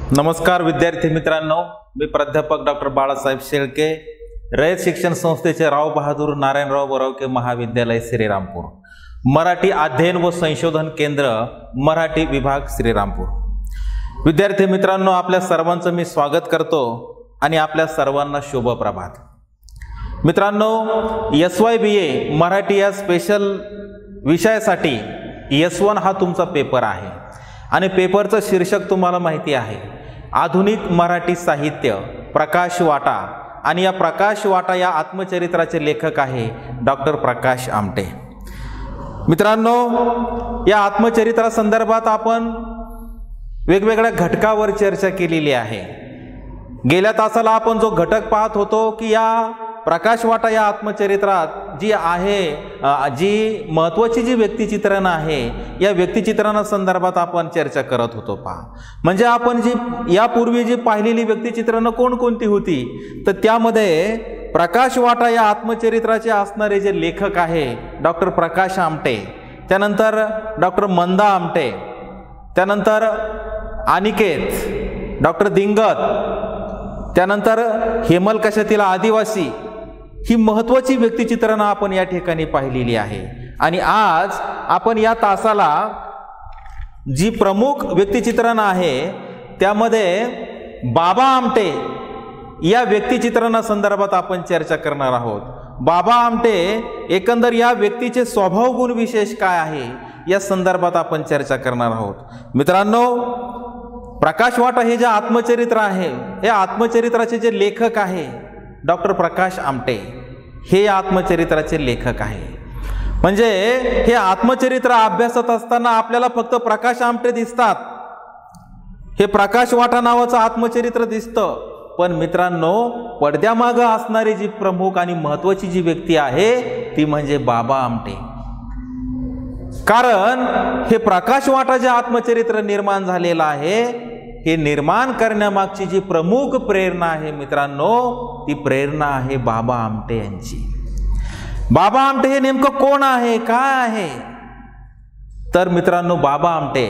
नमस्कार विद्यार्थी मित्रांनो, मी प्राध्यापक डॉक्टर बाळासाहेब शेळके, रयत शिक्षण संस्थेचे राव बहादूर नारायणराव बोरावके महाविद्यालय श्रीरामपूर, मराठी अध्ययन व संशोधन केंद्र, मराठी विभाग श्रीरामपूर। विद्यार्थी मित्रांनो, आपल्या सर्वांचं मी स्वागत करतो आणि आपल्या सर्वांना शुभ प्रभात। मित्रांनो, SYBA मराठी या स्पेशल विषयासाठी S1 हा तुमचा पेपर आहे आणि पेपरचं शीर्षक तुम्हाला माहिती आहे, आधुनिक मराठी साहित्य, प्रकाश वाटा। आणि या प्रकाश वाटा या आत्मचरित्राचे लेखक आहे डॉक्टर प्रकाश आमटे। मित्रांनो, या आत्मचरित्रासंदर्भात आपण वेगवेगळ्या घटकावर चर्चा केलेली आहे। गेल्या तासाला आपण जो घटक पाहत होतो की या प्रकाश वाटा या आत्मचरित्रात जी आहे, जी महत्त्वाची जी व्यक्तिचित्रण आहे, या व्यक्तिचित्रणां संदर्भात आपण चर्चा करत होतो। पहा, म्हणजे आपण जी यापूर्वी जी पाहिलेली व्यक्तिचित्रणं कोणकोणती होती, तर त्यामध्ये प्रकाश वाटा या आत्मचरित्राचे असणारे जे लेखक आहे डॉक्टर प्रकाश आमटे, त्यानंतर डॉक्टर मंदा आमटे, त्यानंतर अनिकेत, डॉक्टर दिंगत, त्यानंतर हेमलकशातील आदिवासी, ही महत्त्वाची व्यक्तिचित्रणं आपण या ठिकाणी पाहिलेली आहे। आणि आज आपण या तासाला जी प्रमुख व्यक्तिचित्रण आहे त्यामध्ये बाबा आमटे या व्यक्तिचित्रणासंदर्भात आपण चर्चा करणार आहोत। बाबा आमटे एकंदर या व्यक्तीचे स्वभाव गुण विशेष काय आहे या संदर्भात आपण चर्चा करणार आहोत। मित्रांनो, प्रकाश वाटा हे जे आत्मचरित्र आहे, हे आत्मचरित्राचे जे लेखक आहे डॉक्टर प्रकाश आमटे, हे आत्मचरित्राचे लेखक आहे। म्हणजे हे आत्मचरित्र अभ्यासत असताना आपल्याला फक्त प्रकाश आमटे दिसतात, हे प्रकाश वाटा नावाचं आत्मचरित्र दिसतं, पण मित्रांनो, पडद्यामागं असणारी जी प्रमुख आणि महत्त्वाची जी व्यक्ती आहे ती म्हणजे बाबा आमटे। कारण हे प्रकाश वाटा जे आत्मचरित्र निर्माण झालेलं आहे, हे निर्माण करण्यामागची जी प्रमुख प्रेरणा आहे मित्रांनो, ती प्रेरणा आहे बाबा आमटे यांची। बाबा आमटे हे नेमकं कोण आहे, काय आहे? तर मित्रांनो, बाबा आमटे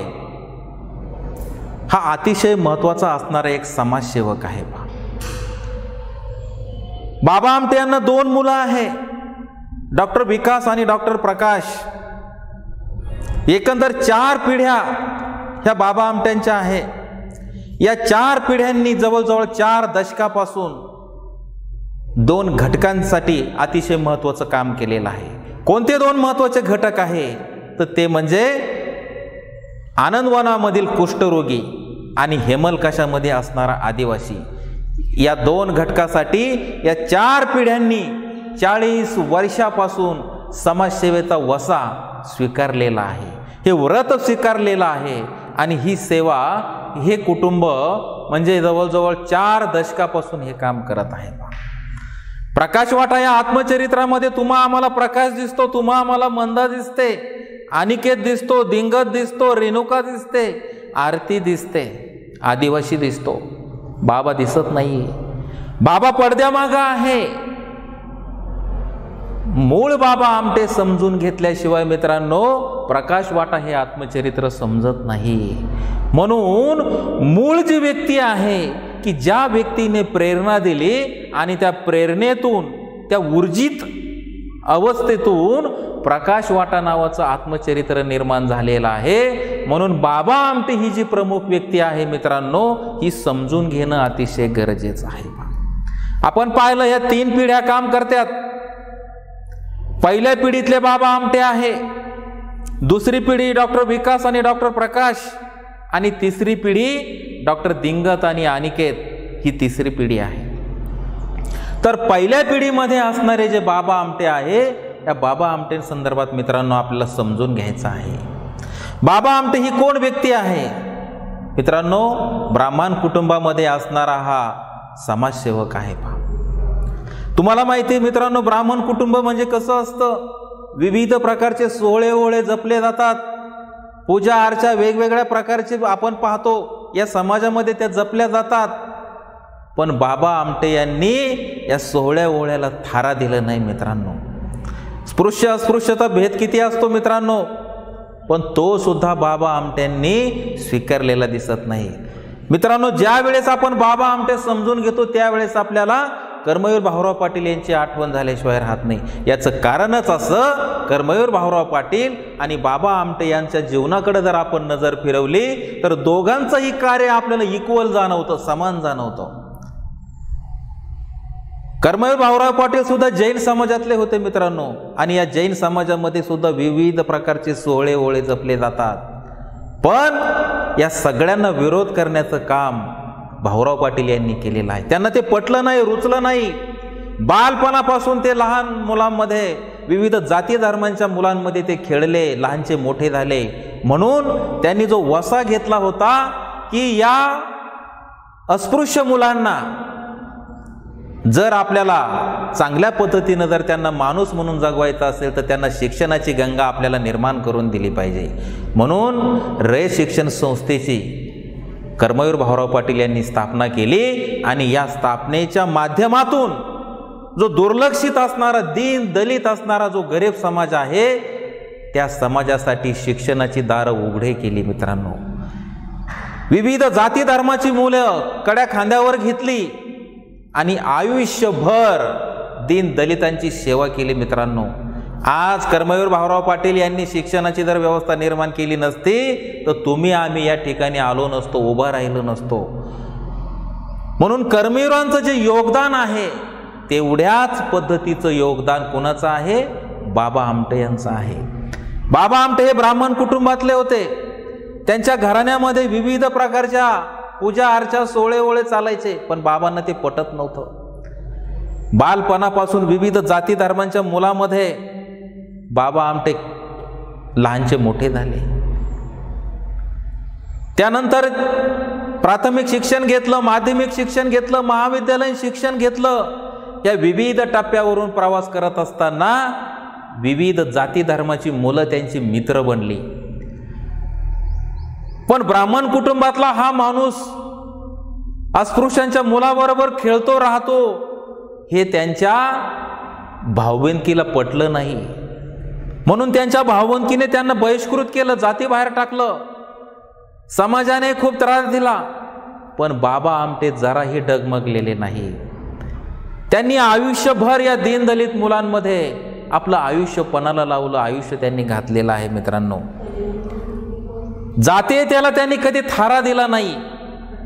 हा अतिशय महत्त्वाचा असणारा एक समाजसेवक आहे। बाबा आमटे यांना 2 मुलं आहे, डॉक्टर विकास आणि डॉक्टर प्रकाश। एकंदर 4 पिढ्या ह्या बाबा आमट्यांच्या आहे। या 4 पिढ्यांनी जवळजवळ 4 दशकापासून 2 घटकांसाठी अतिशय महत्त्वाचं काम केलेलं आहे। कोणते 2 महत्त्वाचे घटक आहे, तर ते म्हणजे आनंदवनामधील कुष्ठरोगी आणि हेमलकशामध्ये असणारा आदिवासी। या 2 घटकासाठी या 4 पिढ्यांनी 40 वर्षापासून समाजसेवेचा वसा स्वीकारलेला आहे, हे व्रत स्वीकारलेलं आहे। आणि ही सेवा, हे कुटुंब म्हणजे जवळजवळ 4 दशकापासून हे काम करत आहे। प्रकाश वाटा या आत्मचरित्रामध्ये तुम्हा आम्हाला प्रकाश दिसतो, तुम्हा आम्हाला मंदा दिसते, अनिकेत दिसतो, दिंगत दिसतो, रेणुका दिसते, आरती दिसते, आदिवासी दिसतो, बाबा दिसत नाही। बाबा पडद्यामागं आहे। मूळ बाबा आमटे समजून घेतल्याशिवाय मित्रांनो, प्रकाश वाटा हे आत्मचरित्र समजत नाही। म्हणून मूळ जी व्यक्ती आहे की ज्या व्यक्तीने प्रेरणा दिली आणि त्या प्रेरणेतून, त्या ऊर्जित अवस्थेतून प्रकाश वाटा नावाचं आत्मचरित्र निर्माण झालेलं आहे। म्हणून बाबा आमटे ही जी प्रमुख व्यक्ती आहे मित्रांनो, ही समजून घेणं अतिशय गरजेचं आहे। आपण पाहिलं, या 3 पिढ्या काम करतात। पहिल्या पिढीतले बाबा आमटे आहे, दुसरी पिढी डॉक्टर विकास आणि डॉक्टर प्रकाश, आणि तिसरी पिढी डॉक्टर दिंगत आणि अनिकेत, ही तिसरी पिढी आहे। तर पहिल्या पिढीमध्ये असणारे जे बाबा आमटे आहे, त्या बाबा आमटे संदर्भात मित्रांनो आपल्याला समजून घ्यायचं आहे। बाबा आमटे ही कोण व्यक्ती आहे? मित्रांनो, ब्राह्मण कुटुंबामध्ये असणारा हा समाजसेवक आहे। तुम्हाला माहिती आहे मित्रांनो, ब्राह्मण कुटुंब म्हणजे कसं असतं, विविध प्रकारचे सोहळे ओळे जपले जातात, पूजा अर्चा वेगवेगळ्या प्रकारचे आपण पाहतो या समाजामध्ये त्या जपल्या जातात। पण बाबा आमटे यांनी या सोहळ्या ओळ्याला थारा दिला नाही मित्रांनो। स्पृश्य अस्पृश्यता भेद किती असतो मित्रांनो, पण तो सुद्धा बाबा आमट्यांनी स्वीकारलेला दिसत नाही। मित्रांनो, ज्या वेळेस आपण बाबा आमटे समजून घेतो त्यावेळेस आपल्याला कर्मवीर भाऊराव पाटील यांची आठवण झाल्याशिवाय राहत नाही. याचं कारणच असं, कर्मवीर भाऊराव पाटील आणि बाबा आमटे यांच्या जीवनाकडे जर आपण नजर फिरवली तर दोघांचंही कार्य आपल्याला इक्वल जाणवतं, समान जाणवतं. कर्मवीर भाऊराव पाटील सुद्धा जैन समाजातले होते मित्रांनो, आणि या जैन समाजामध्ये सुद्धा विविध प्रकारचे सोहळे ओळे जपले जातात. पण या सगळ्यांना विरोध करण्याचं काम भाऊराव पाटील यांनी केलेलं आहे. त्यांना ते पटलं नाही, रुचलं नाही. बालपणापासून ते लहान मुलांमध्ये, विविध जाती धर्मांच्या मुलांमध्ये ते खेळले, लहानचे मोठे झाले. म्हणून त्यांनी जो वसा घेतला होता की या अस्पृश्य मुलांना जर आपल्याला चांगल्या पद्धतीनं जर त्यांना माणूस म्हणून जगवायचं असेल तर त्यांना शिक्षणाची गंगा आपल्याला निर्माण करून दिली पाहिजे. म्हणून रयत शिक्षण संस्थेची कर्मवीर भाऊराव पाटील यांनी स्थापना केली, आणि या स्थापनेच्या माध्यमातून जो दुर्लक्षित असणारा, दीन दलित असणारा जो गरीब समाज आहे त्या समाजासाठी शिक्षणाची दारं उघडे केली. मित्रांनो, विविध जाती धर्माची मुलं कड्या खांद्यावर घेतली आणि आयुष्यभर दीन दलितांची सेवा केली. मित्रांनो, आज कर्मवीर भाऊराव पाटील यांनी शिक्षणाची जर व्यवस्था निर्माण केली नसती तर तुम्ही आम्ही या ठिकाणी आलो नसतो, उभा राहिलो नसतो. म्हणून कर्मवीरांचं जे योगदान आहे तेवढ्याच पद्धतीचं योगदान कोणाचं आहे? बाबा आमटे यांचं आहे. बाबा आमटे हे ब्राह्मण कुटुंबातले होते. त्यांच्या घराण्यामध्ये विविध प्रकारच्या पूजा अर्चा सोहळे ओळे चालायचे, पण बाबांना ते पटत नव्हतं. बालपणापासून विविध जाती धर्मांच्या मुलामध्ये बाबा आमटे लहानचे मोठे झाले. त्यानंतर प्राथमिक शिक्षण घेतलं, माध्यमिक शिक्षण घेतलं, महाविद्यालयीन शिक्षण घेतलं. या विविध टप्प्यावरून प्रवास करत असताना विविध जाती धर्माची मुलं त्यांची मित्र बनली. पण ब्राह्मण कुटुंबातला हा माणूस अस्पृश्यांच्या मुलाबरोबर खेळतो राहतो हे त्यांच्या भावबंदकीला पटलं नाही. म्हणून त्यांच्या भावबंदकीने त्यांना बहिष्कृत केलं, जातीबाहेर टाकलं. समाजाने खूप त्रास दिला, पण बाबा आमटे जराही डगमगलेले नाही. त्यांनी आयुष्यभर या दीनदलित मुलांमध्ये आपलं आयुष्य पणाला लावलं, आयुष्य त्यांनी घातलेलं आहे. मित्रांनो, जाते त्याला त्यांनी कधी थारा दिला नाही,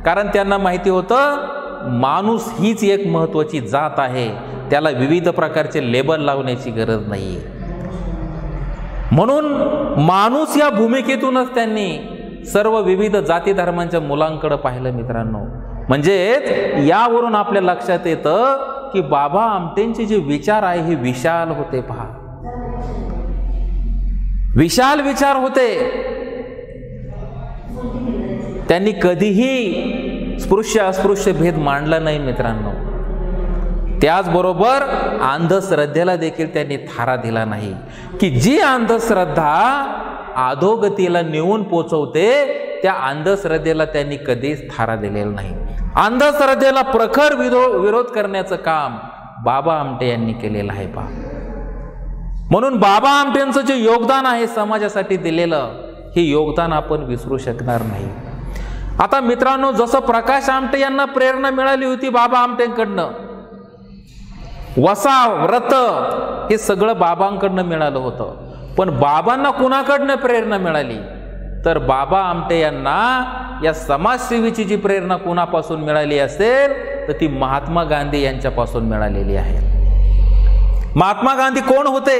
कारण त्यांना माहिती होतं माणूस हीच एक महत्त्वाची जात आहे, त्याला विविध प्रकारचे लेबल लावण्याची गरज नाही. म्हणून माणूस या भूमिकेतूनच त्यांनी सर्व विविध जाती धर्मांच्या मुलांकडे पाहिलं. मित्रांनो, म्हणजे यावरून आपल्या लक्षात येतं की बाबा आमटेंचे जे विचार आहे हे विशाल होते. पहा, विशाल विचार होते. त्यांनी कधीही स्पृश्य अस्पृश्य भेद मांडला नाही. मित्रांनो, त्याचबरोबर अंधश्रद्धेला देखील त्यांनी थारा दिला नाही, की जी अंधश्रद्धा अधोगतीला नेऊन पोचवते त्या अंधश्रद्धेला त्यांनी कधीच थारा दिलेला नाही. अंधश्रद्धेला प्रखर विरोध करण्याचं काम बाबा आमटे यांनी केलेलं आहे. पहा, म्हणून बाबा आमटेंचं जे योगदान आहे समाजासाठी दिलेलं, हे योगदान आपण विसरू शकणार नाही. आता मित्रांनो, जसं प्रकाश आमटे यांना प्रेरणा मिळाली होती बाबा आमटेंकडनं, वसा व्रत हे सगळं बाबांकडनं मिळालं होतं. पण बाबांना कुणाकडनं प्रेरणा मिळाली? तर बाबा आमटे यांना या समाजसेवेची जी प्रेरणा कुणापासून मिळाली असेल तर ती महात्मा गांधी यांच्यापासून मिळालेली आहे. महात्मा गांधी कोण होते?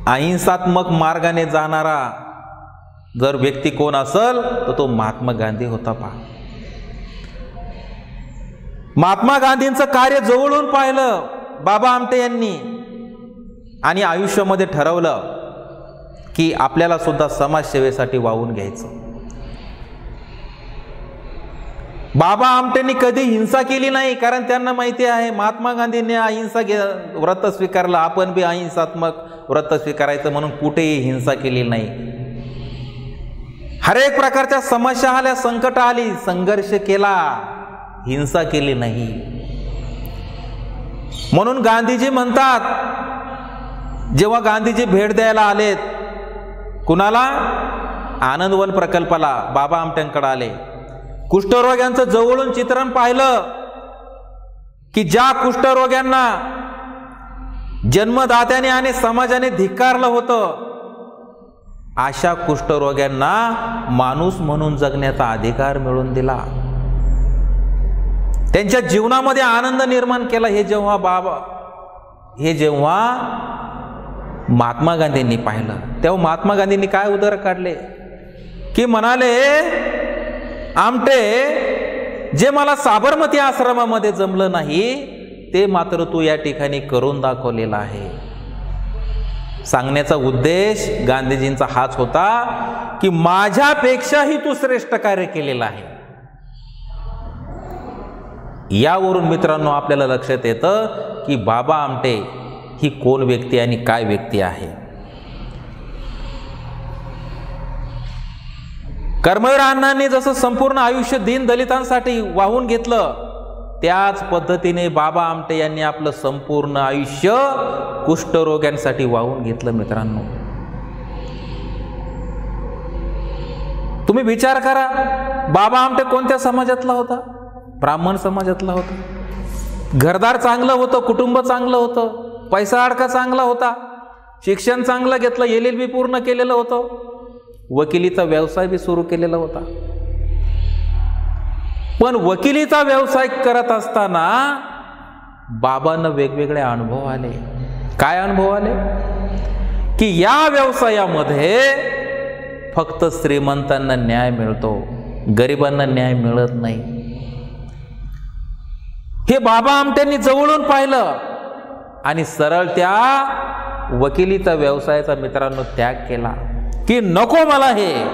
अहिंसात्मक मार्गाने जाणारा जर व्यक्ती कोण असेल तर तो महात्मा गांधी होता. पहा, महात्मा गांधींचं कार्य जवळून पाहिलं बाबा आमटे यांनी, आणि आयुष्यामध्ये ठरवलं की आपल्याला सुद्धा समाजसेवेसाठी वाहून घ्यायचं. बाबा आमटेंनी कधी हिंसा केली नाही, कारण त्यांना माहिती आहे महात्मा गांधींनी अहिंसा व्रत स्वीकारलं, आपण बी अहिंसात्मक व्रत स्वीकारायचं, म्हणून कुठेही हिंसा केली नाही. हर एक प्रकारच्या समस्या आल्या, संकट आली, संघर्ष केला, हिंसा केली नाही. म्हणून गांधीजी म्हणतात, जेव्हा गांधीजी भेट द्यायला आलेत कुणाला? आनंदवन प्रकल्पाला बाबा आमटेंकडे आले. कुष्ठरोग्यांचं जवळून चित्रण पाहिलं की ज्या कुष्ठरोग्यांना जन्मदात्याने आणि समाजाने धिक्कारलं होतं, अशा कुष्ठरोग्यांना माणूस म्हणून जगण्याचा अधिकार मिळवून दिला, त्यांच्या जीवनामध्ये आनंद निर्माण केला. हे जेव्हा महात्मा गांधींनी पाहिलं, तेव्हा महात्मा गांधींनी काय उदाहरण काढले की म्हणाले, आमटे, जे मला साबरमती आश्रमामध्ये जमलं नाही ते मात्र तू या ठिकाणी करून दाखवलेला आहे. सांगण्याचा उद्देश गांधीजींचा हाच होता की माझ्यापेक्षाही तू श्रेष्ठ कार्य केलेलं आहे. यावरून मित्रांनो आपल्याला लक्षात येतं की बाबा आमटे ही कोण व्यक्ती आणि काय व्यक्ती आहे. कर्मवीर अण्णांनी जसं संपूर्ण आयुष्य दीन दलितांसाठी वाहून घेतलं, त्याच पद्धतीने बाबा आमटे यांनी आपलं संपूर्ण आयुष्य कुष्ठरोग्यांसाठी वाहून घेतलं. मित्रांनो, तुम्ही विचार करा, बाबा आमटे कोणत्या समाजातला होता? ब्राह्मण समाजातला होता. घरदार चांगलं होतं, कुटुंब चांगलं होतं, पैसा अडका चांगला होता, शिक्षण चांगलं घेतलं, LLB पूर्ण केलेलं होतं, वकिलीचा व्यवसाय बी सुरू केलेला होता. पण वकिलीचा व्यवसाय करत असताना बाबांना वेगवेगळे अनुभव आले. काय अनुभव आले? की या व्यवसायामध्ये फक्त श्रीमंतांना न्याय मिळतो, गरिबांना न्याय मिळत नाही. हे बाबा आमट्यांनी जवळून पाहिलं आणि सरळ त्या वकिलीचा व्यवसायाचा मित्रांनो त्याग केला की नको मला हे.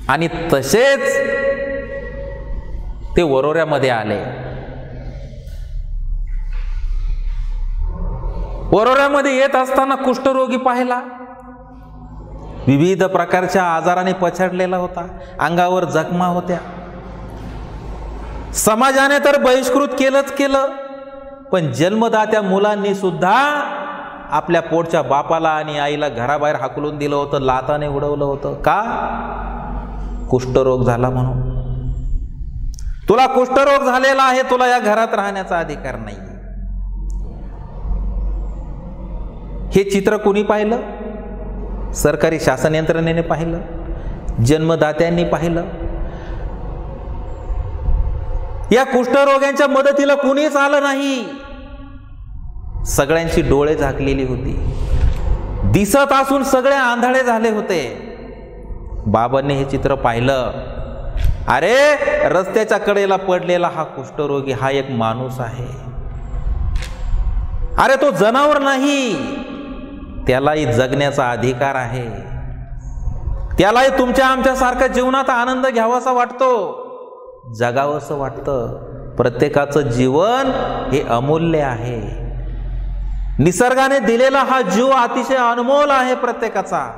आणि तसेच ते वरोऱ्यामध्ये आले. वरोऱ्यामध्ये येत असताना कुष्ठरोगी पाहिला, विविध प्रकारच्या आजाराने पछाडलेला होता, अंगावर जखमा होत्या. समाजाने तर बहिष्कृत केलं, पण जन्मदात्या मुलांनी सुद्धा आपल्या पोटच्या बापाला आणि आईला घराबाहेर हाकलून दिलं होतं, लाताने उडवलं होतं. का? कुष्ठरोग झाला म्हणून. तुला कुष्ठरोग झालेला आहे, तुला या घरात राहण्याचा अधिकार नाही. हे चित्र कोणी पाहिलं? सरकारी शासन यंत्रणेने पाहिलं, जन्मदात्यांनी पाहिलं. या कुष्ठरोग्यांच्या मदतीला कुणीच आलं नाही. सगळ्यांची डोळे झाकलेली होती, दिसत असून सगळे आंधळे झाले होते. बाबांनी हे चित्र पाहिलं. अरे, रस्त्याच्या कडेला पडलेला हा कुष्ठरोगी हा एक माणूस आहे. अरे, तो जनावर नाही, त्यालाही जगण्याचा अधिकार आहे. त्यालाही तुमच्या आमच्यासारखा जीवनात आनंद घ्यावासा वाटतो, जगावंसं वाटतं. प्रत्येकाचं जीवन हे अमूल्य आहे. निसर्गाने दिलेला हा जीव अतिशय अनमोल आहे प्रत्येकाचा,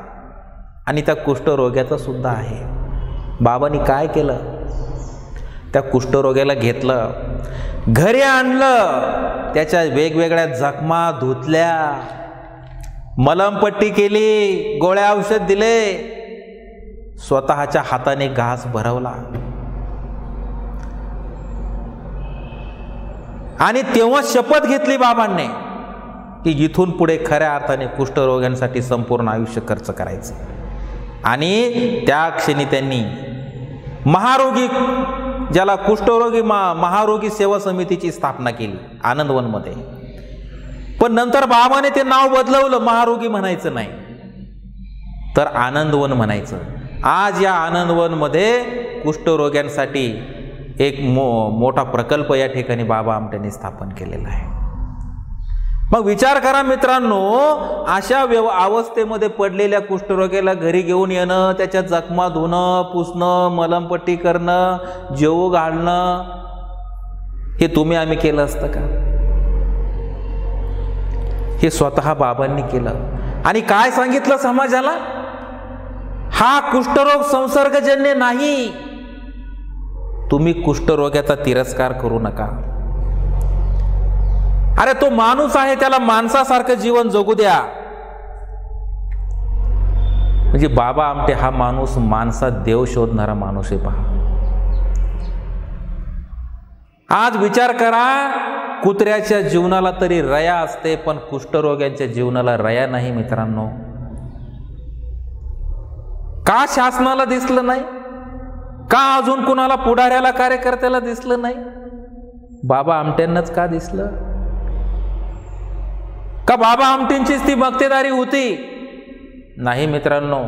आणि त्या कुष्ठरोग्याचा सुद्धा आहे. बाबांनी काय केलं? त्या कुष्ठरोग्याला घेतलं, घरी आणलं, त्याच्या वेगवेगळ्या जखमा धुतल्या, मलमपट्टी केली, गोळ्या औषध दिले, स्वतःच्या हाताने घास भरवला. आणि तेव्हा शपथ घेतली बाबांनी की इथून पुढे खऱ्या अर्थाने कुष्ठरोग्यांसाठी संपूर्ण आयुष्य खर्च करायचं. आणि त्या क्षणी त्यांनी महारोगी, ज्याला कुष्ठरोगी महारोगी सेवा समितीची स्थापना केली आनंदवनमध्ये. पण नंतर बाबाने ते नाव बदलवलं, महारोगी म्हणायचं नाही तर आनंदवन म्हणायचं. आज या आनंदवनमध्ये कुष्ठरोग्यांसाठी एक मोठा प्रकल्प या ठिकाणी बाबा आमट्यांनी स्थापन केलेला आहे. मग विचार करा मित्रांनो, अशा अवस्थेमध्ये पडलेल्या कुष्ठरोग्याला घरी घेऊन येणं, त्याच्या जखमा धुणं, पुसणं, मलमपट्टी करणं, जेवू घालणं, हे तुम्ही आम्ही केलं असतं का? हे स्वतः बाबांनी केलं. आणि काय सांगितलं समाजाला? हा कुष्ठरोग संसर्गजन्य नाही, तुम्ही कुष्ठरोग्याचा तिरस्कार करू नका. अरे, तो माणूस आहे, त्याला माणसासारखं जीवन जगू द्या. म्हणजे बाबा आमटे हा माणूस माणसात देव शोधणारा माणूस आहे. पहा, आज विचार करा, कुत्र्याच्या जीवनाला तरी रया असते, पण कुष्ठरोग्यांच्या जीवनाला रया नाही मित्रांनो. का शासनाला दिसलं नाही? का अजून कुणाला पुढाऱ्याला कार्यकर्त्याला दिसलं नाही? बाबा आमटेंनाच का दिसलं? का बाबा आमटेंचीच ती मक्तेदारी होती? नाही मित्रांनो,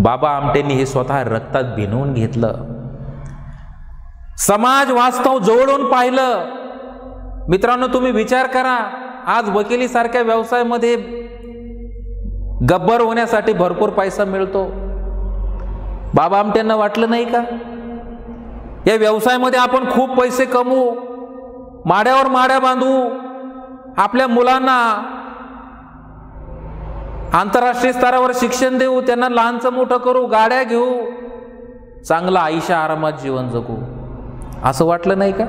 बाबा आमटेंनी हे स्वतः रक्तात भिनवून घेतलं. समाज वास्तव जवळून पाहिलं. मित्रांनो, तुम्ही विचार करा, आज वकिली सारख्या व्यवसायामध्ये गब्बर होण्यासाठी भरपूर पैसा मिळतो. बाबा आमटेंना वाटलं नाही का, या व्यवसायामध्ये आपण खूप पैसे कमवू, माड्यावर माड्या बांधू, आपल्या मुलांना आंतरराष्ट्रीय स्तरावर शिक्षण देऊ, त्यांना लहानचं मोठं करू, गाड्या घेऊ, चांगलं आयुष्य आरामात जीवन जगू, असं वाटलं नाही का?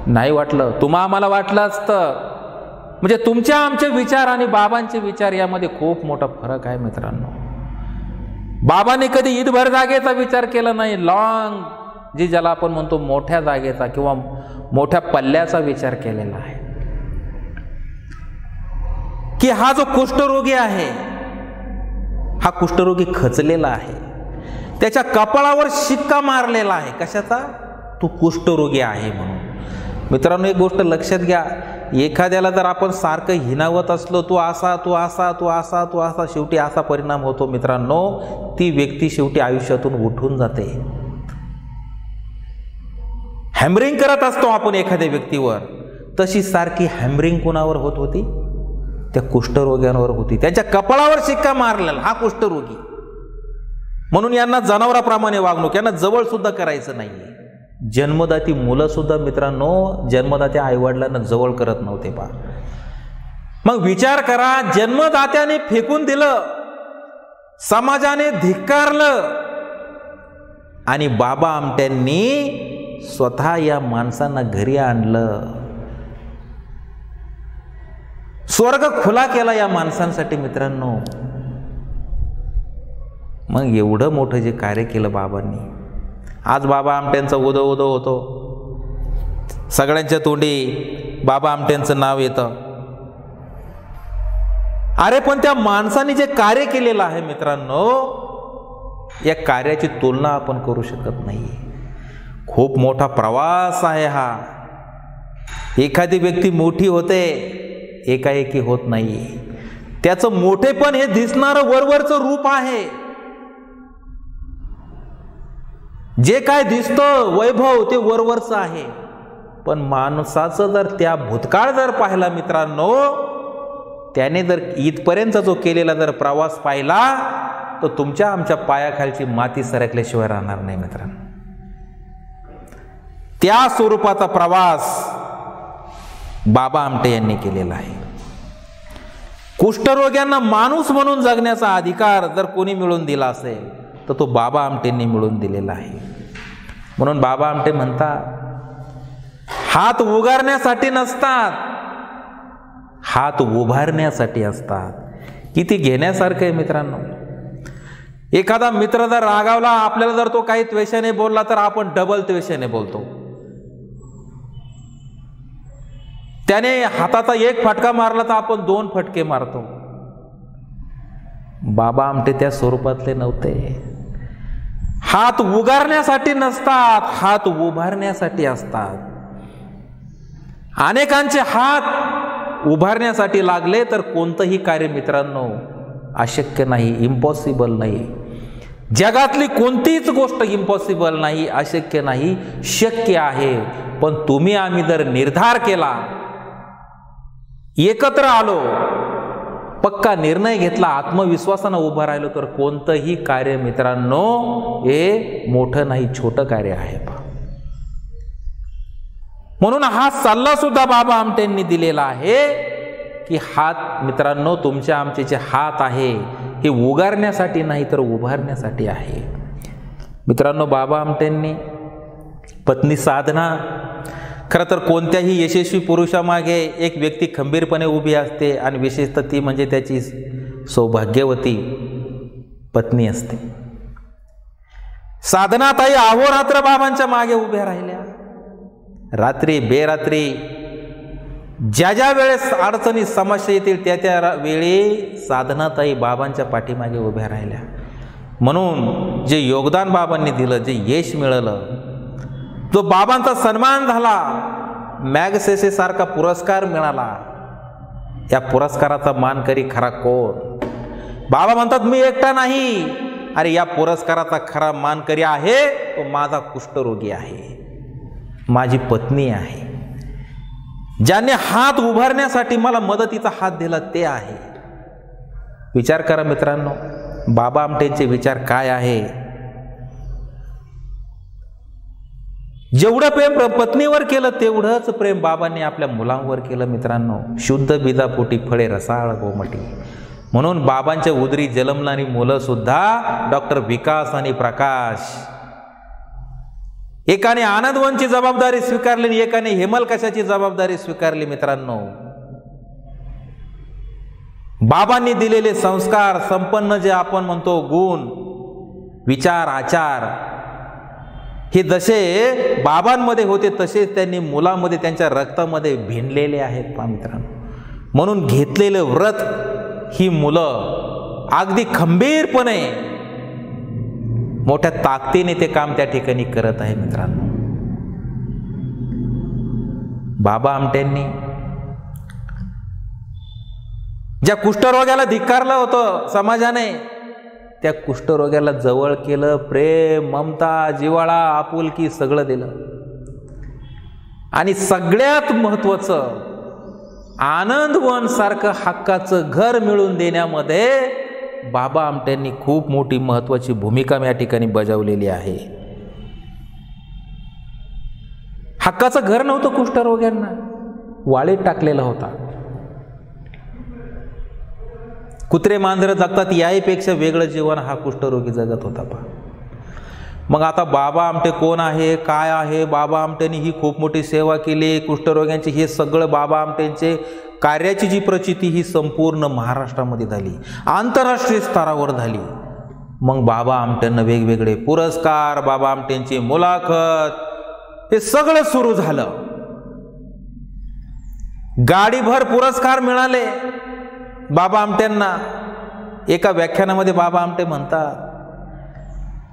नाही वाटलं. तुम्हा आम्हाला वाटलं असतं. म्हणजे तुमच्या आमचे विचार आणि बाबांचे विचार यामध्ये खूप मोठा फरक आहे मित्रांनो. बाबांनी कधी ईदभर जागेचा विचार केला नाही, लॉंग, जी ज्याला आपण म्हणतो मोठ्या जागेचा किंवा मोठ्या पल्ल्याचा विचार केलेला आहे. की हा जो कुष्ठरोगी आहे, हा कुष्ठरोगी खचलेला आहे, त्याच्या कपाळावर शिक्का मारलेला आहे. कशाचा? तू कुष्ठरोगी आहे म्हणून. मित्रांनो, एक गोष्ट लक्षात घ्या, एखाद्याला जर आपण सारखं हिनावत असलो, तू असा तू असा तू असा तू असा, शेवटी असा परिणाम होतो मित्रांनो, ती व्यक्ती शेवटी आयुष्यातून उठून जाते. हॅमरिंग करत असतो आपण एखाद्या व्यक्तीवर, तशी सारखी हॅमरिंग कोणावर होत होती? त्या कुष्ठरोग्यांवर होती. त्यांच्या कपाळावर शिक्का मारलेला हा कुष्ठरोगी. म्हणून यांना जनावराप्रमाणे वागणूक, यांना जवळ सुद्धा करायचं नाहीये. जन्मदाती मुलं सुद्धा मित्रांनो जन्मदात्या आईवडिलांना जवळ करत नव्हते पा. मग विचार करा, जन्मदात्याने फेकून दिलं, समाजाने धिक्कारलं, आणि बाबा आमट्यांनी स्वतः या माणसांना घरी आणलं, स्वर्ग खुला केला या माणसांसाठी मित्रांनो. मग एवढं मोठं जे कार्य केलं बाबांनी, आज बाबा आमट्यांचा उदो उदो होतो, सगळ्यांच्या तोंडी बाबा आमट्यांचं नाव येतं. अरे पण त्या माणसाने जे कार्य केलेलं आहे मित्रांनो, या कार्याची तुलना आपण करू शकत नाही. खूप मोठा प्रवास आहे हा. एखादी व्यक्ती मोठी होते, एकाएकी होत नाही. त्याचं मोठेपण हे दिसणारं वरवरचं रूप आहे. जे काय दिसतं वैभव ते वरवरचं आहे, पण माणसाचं जर त्या भूतकाळ जर पाहिला मित्रांनो, त्याने जर इथपर्यंतचा जो केलेला जर प्रवास पाहिला, तर तुमच्या आमच्या पायाखालची माती सरकल्याशिवाय राहणार नाही मित्रांनो. त्या स्वरूपाचा प्रवास बाबा आमटे यांनी केलेला आहे. कुष्ठरोग्यांना माणूस म्हणून जगण्याचा अधिकार जर कोणी मिळवून दिला असेल तर तो बाबा आमटेंनी मिळवून दिलेला आहे. म्हणून बाबा आमटे म्हणतात, हात उगारण्यासाठी नसतात, हात उभारण्यासाठी असतात. किती घेण्यासारखं आहे मित्रांनो. एखादा मित्र जर रागावला, आपल्याला जर तो काही त्वेषाने बोलला, तर आपण डबल त्वेषाने बोलतो. त्याने हाताचा एक फटका मारला तर आपण 2 फटके मारतो. बाबा आमटे त्या स्वरूपातले नव्हते. हात उगारण्यासाठी नसतात, हात उभारण्यासाठी असतात. अनेकांचे हात उभारण्यासाठी लागले तर कोणतंही कार्य मित्रांनो अशक्य नाही, इम्पॉसिबल नाही. जगातली कोणतीच गोष्ट इम्पॉसिबल नाही, अशक्य नाही, शक्य आहे. पण तुम्ही आम्ही जर निर्धार केला, एकत्र आलो, पक्का निर्णय घेतला, आत्मविश्वासानं उभं राहिलो, तर कोणतंही कार्य मित्रांनो हे मोठं नाही, छोटं कार्य आहे. म्हणून हा सल्ला सुद्धा बाबा आमटेंनी दिलेला आहे की हात मित्रांनो, तुमच्या आमचे जे हात आहे हे उगारण्यासाठी नाही तर उभारण्यासाठी आहे. मित्रांनो, बाबा आमटेंनी पत्नी साधना, खरं तर कोणत्याही यशस्वी पुरुषामागे एक व्यक्ती खंबीरपणे उभी असते, आणि विशेषतः ती म्हणजे त्याची सौभाग्यवती पत्नी असते. साधनाताई अहोरात्र बाबांच्या मागे उभ्या राहिल्या. रात्री बेरात्री ज्या ज्या वेळेस अडचणी समस्या येतील त्या त्या वेळी साधनाताई बाबांच्या पाठीमागे उभ्या राहिल्या. म्हणून जे योगदान बाबांनी दिलं, जे यश मिळालं, जो बाबांचा सन्मान झाला, मॅगसेसे सारखा पुरस्कार मिळाला, या पुरस्काराचा मानकरी खरा कोण? बाबा म्हणतात मी एकटा नाही. अरे या पुरस्काराचा खरा मानकरी आहे तो माझा कुष्ठरोगी आहे, माझी पत्नी आहे, ज्याने हात उभारण्यासाठी मला मदतीचा हात दिला ते आहे. विचार करा मित्रांनो, बाबा आमटेंचे विचार काय आहे. जेवढं प्रेम पत्नीवर केलं तेवढंच प्रेम बाबांनी आपल्या मुलांवर केलं. मित्रांनो, शुद्ध बीजापोटी फळे रसाळ गोमटी. म्हणून बाबांच्या उदरी जन्मणारी मुलं सुद्धा डॉक्टर विकास आणि प्रकाश, एकाने आनंदवनची जबाबदारी स्वीकारली, एकाने हेमलकशाची जबाबदारी स्वीकारली. मित्रांनो, बाबांनी दिलेले संस्कार संपन्न जे आपण म्हणतो गुण, विचार, आचार, हे जसे बाबांमध्ये होते तसेच त्यांनी मुलामध्ये, त्यांच्या रक्तामध्ये भिनलेले आहेत पहा मित्रांनो. म्हणून घेतलेले व्रत ही मुलं अगदी खंबीरपणे मोठ्या ताकदीने ते काम त्या ठिकाणी करत आहे. मित्रांनो, बाबा आमटेंनी ज्या कुष्ठरोग्याला धिक्कारलं होतं समाजाने, त्या कुष्ठरोग्याला जवळ केलं, प्रेम, ममता, जिव्हाळा, आपुलकी सगळं दिलं. आणि सगळ्यात महत्त्वाचं, आनंदवन सारखं हक्काचं घर मिळवून देण्यामध्ये बाबा आमटेंनी खूप मोठी महत्त्वाची भूमिका या ठिकाणी बजावलेली आहे. हक्काचं घर नव्हतं कुष्ठरोग्यांना, वाळीत टाकलेला होता. कुत्रे मांजरं जगतात याहीपेक्षा वेगळं जीवन हा कुष्ठरोगी जगत होता पहा. मग आता बाबा आमटे कोण आहे, काय आहे? बाबा आमटेंनी ही खूप मोठी सेवा केली कुष्ठरोग्यांची. हे सगळं बाबा आमटेंचे कार्याची जी प्रचिती ही संपूर्ण महाराष्ट्रामध्ये झाली, आंतरराष्ट्रीय स्तरावर झाली. मग बाबा आमटेंना वेगवेगळे पुरस्कार, बाबा आमटेंची मुलाखत, हे सगळं सुरू झालं. गाडीभर पुरस्कार मिळाले बाबा आमटेंना. एका व्याख्यानामध्ये बाबा आमटे म्हणतात,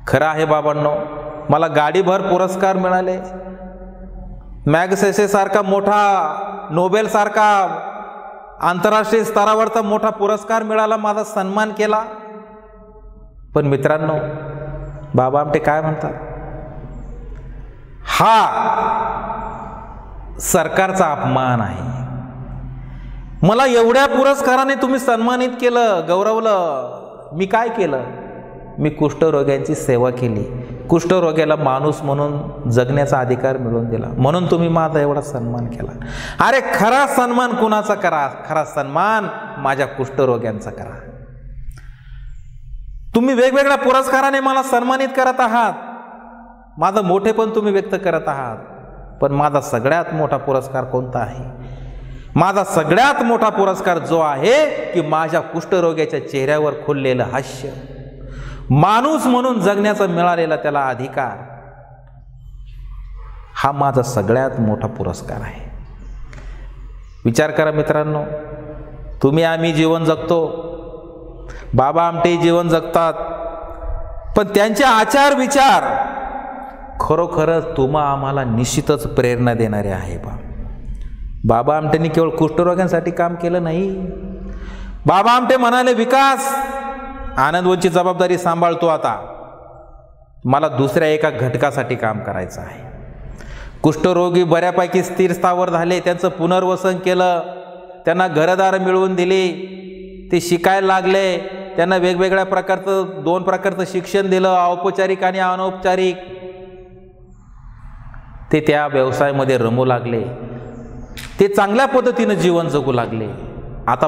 खरं आहे बाबांनो, मला गाडीभर पुरस्कार मिळाले, मॅगसेसे सारखा मोठा, नोबेल सारखा आंतरराष्ट्रीय स्तरावरचा मोठा पुरस्कार मिळाला, माझा सन्मान केला. पण मित्रांनो, बाबा आमटे काय म्हणतात, हा सरकारचा अपमान आहे. मला एवढ्या पुरस्काराने तुम्ही सन्मानित केलं, गौरवलं, मी काय केलं? मी कुष्ठरोग्यांची सेवा केली, कुष्ठरोग्याला माणूस म्हणून जगण्याचा अधिकार मिळवून दिला, म्हणून तुम्ही माझा एवढा सन्मान केला. अरे खरा सन्मान कुणाचा करा? खरा सन्मान माझ्या कुष्ठरोग्यांचा करा. तुम्ही वेगवेगळ्या पुरस्काराने मला सन्मानित करत आहात, माझं मोठेपण तुम्ही व्यक्त करत आहात, पण माझा सगळ्यात मोठा पुरस्कार कोणता आहे? माझा सगळ्यात मोठा पुरस्कार जो आहे की माझ्या कुष्ठरोग्याच्या चेहऱ्यावर खुललेलं हास्य, माणूस म्हणून जगण्याचा मिळालेला त्याला अधिकार, हा माझा सगळ्यात मोठा पुरस्कार आहे. विचार करा मित्रांनो, तुम्ही आम्ही जीवन जगतो, बाबा आमटे जीवन जगतात, पण त्यांचे आचार विचार खरोखरच तुम्हा आम्हाला निश्चितच प्रेरणा देणारे आहे. बाबा आमटेंनी केवळ कुष्ठरोग्यांसाठी काम केलं नाही. बाबा आमटे म्हणाले, विकास, आनंदवनची जबाबदारी सांभाळतो, आता मला दुसऱ्या एका घटकासाठी काम करायचं आहे. कुष्ठरोगी बऱ्यापैकी स्थिर स्थावर झाले, त्यांचं पुनर्वसन केलं, त्यांना घरदार मिळवून दिली, ते शिकायला लागले, त्यांना वेगवेगळ्या प्रकारचं 2 प्रकारचं शिक्षण दिलं, औपचारिक आणि अनौपचारिक. ते त्या व्यवसायामध्ये रमू लागले, ते चांगल्या पद्धतीनं जीवन जगू लागले. आता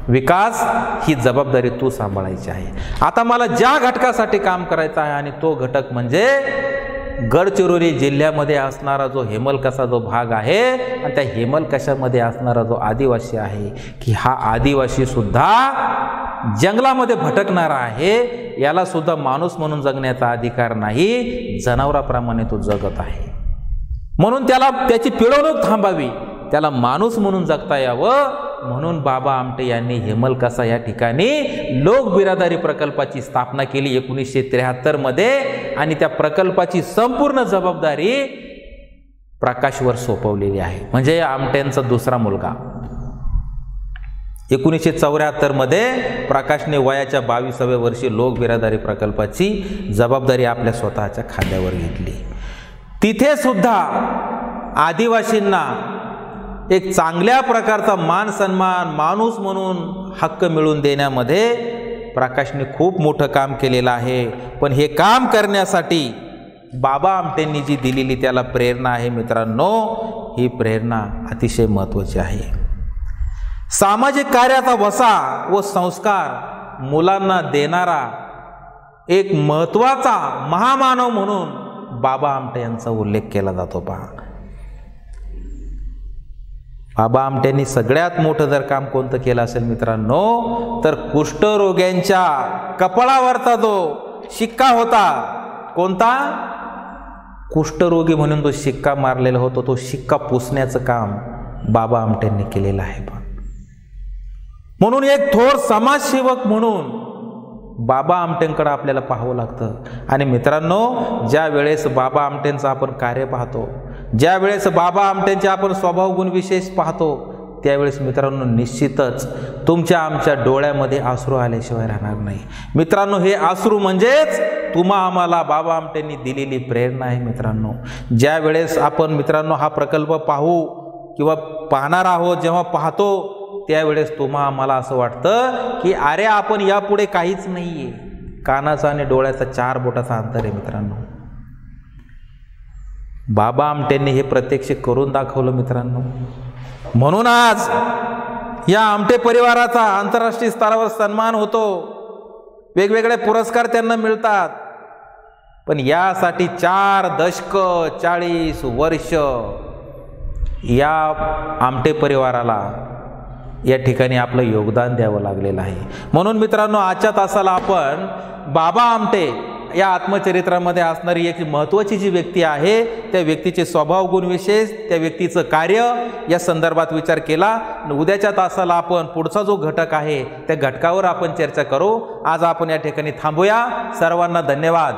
विकास, ही जबाबदारी तू सांभाळायची आहे. आता मला ज्या घटकासाठी काम करायचं आहे, आणि तो घटक म्हणजे गडचिरोली जिल्ह्यामध्ये असणारा जो हेमलकसा जो भाग आहे, आणि त्या हेमलकशामध्ये असणारा जो आदिवासी आहे, की हा आदिवासी सुद्धा जंगलामध्ये भटकणारा आहे, याला सुद्धा माणूस म्हणून जगण्याचा अधिकार नाही, जनावराप्रमाणे तो जगत आहे. म्हणून त्याला त्याची पिळवणूक थांबावी, त्याला माणूस म्हणून जगता यावं, म्हणून बाबा आमटे यांनी हेमलकसा या ठिकाणी लोक बिरादरी प्रकल्पाची स्थापना केली 1973 मध्ये. आणि त्या प्रकल्पाची संपूर्ण जबाबदारी प्रकाशवर सोपवलेली आहे, म्हणजे आमटेंचा दुसरा मुलगा. 1974 मध्ये प्रकाशने वयाच्या 22व्या वर्षी लोक बिरादरी प्रकल्पाची जबाबदारी आपल्या स्वतःच्या खांद्यावर घेतली. तिथे सुद्धा आदिवासींना एक चांगल्या प्रकारचा मान सन्मान, माणूस म्हणून हक्क मिळवून देण्यामध्ये प्रकाशने खूप मोठं काम केलेलं आहे. पण हे काम करण्यासाठी बाबा आमटेंनी जी दिलेली त्याला प्रेरणा आहे मित्रांनो, ही प्रेरणा अतिशय महत्त्वाची आहे. सामाजिक कार्याचा वसा व संस्कार मुलांना देणारा एक महत्त्वाचा महामानव म्हणून बाबा आमटे यांचा उल्लेख केला जातो. पहा, बाबा आमटेंनी सगळ्यात मोठं जर काम कोणतं केलं असेल मित्रांनो, तर कुष्ठरोग्यांच्या कपाळावरचा जो शिक्का होता, कोणता, कुष्ठरोगी म्हणून तो शिक्का मारलेला होता, तो शिक्का पुसण्याचं काम बाबा आमटेंनी केलेलं आहे. म्हणून एक थोर समाजसेवक म्हणून बाबा आमटेंकडे आपल्याला पाहावं लागतं. आणि मित्रांनो, ज्या वेळेस बाबा आमटेंचं आपण कार्य पाहतो, ज्या वेळेस बाबा आमटेंचे आपण स्वभाव गुण विशेष पाहतो, त्यावेळेस मित्रांनो निश्चितच तुमच्या आमच्या डोळ्यामध्ये अश्रू आल्याशिवाय राहणार नाही. मित्रांनो, हे अश्रू म्हणजेच तुम्हा आम्हाला बाबा आमटेंनी दिलेली प्रेरणा आहे. मित्रांनो, ज्या वेळेस आपण मित्रांनो हा प्रकल्प पाहू किंवा पाहणार आहोत, जेव्हा पाहतो त्यावेळेस तुम्हा आम्हाला असं वाटतं की अरे आपण यापुढे काहीच नाहीये. कानाचा आणि डोळ्याचा 4 बोटाचा अंतर आहे मित्रांनो. बाबा आमटेंनी हे प्रत्यक्ष करून दाखवलं मित्रांनो. म्हणून आज या आमटे परिवाराचा आंतरराष्ट्रीय स्तरावर सन्मान होतो, वेगवेगळे पुरस्कार त्यांना मिळतात. पण यासाठी 4 दशक 40 वर्ष या आमटे परिवाराला या ठिकाणी आपलं योगदान द्यावं लागलेलं आहे. म्हणून मित्रांनो, आजच्या तासाला आपण बाबा आमटे या आत्मचरित्रामध्ये असणारी एक महत्त्वाची जी व्यक्ती आहे, त्या व्यक्तीचे स्वभाव गुण विशेष, त्या व्यक्तीचं कार्य या संदर्भात विचार केला. उद्याच्या तासाला आपण पुढचा जो घटक आहे त्या घटकावर आपण चर्चा करू. आज आपण या ठिकाणी थांबूया. सर्वांना धन्यवाद.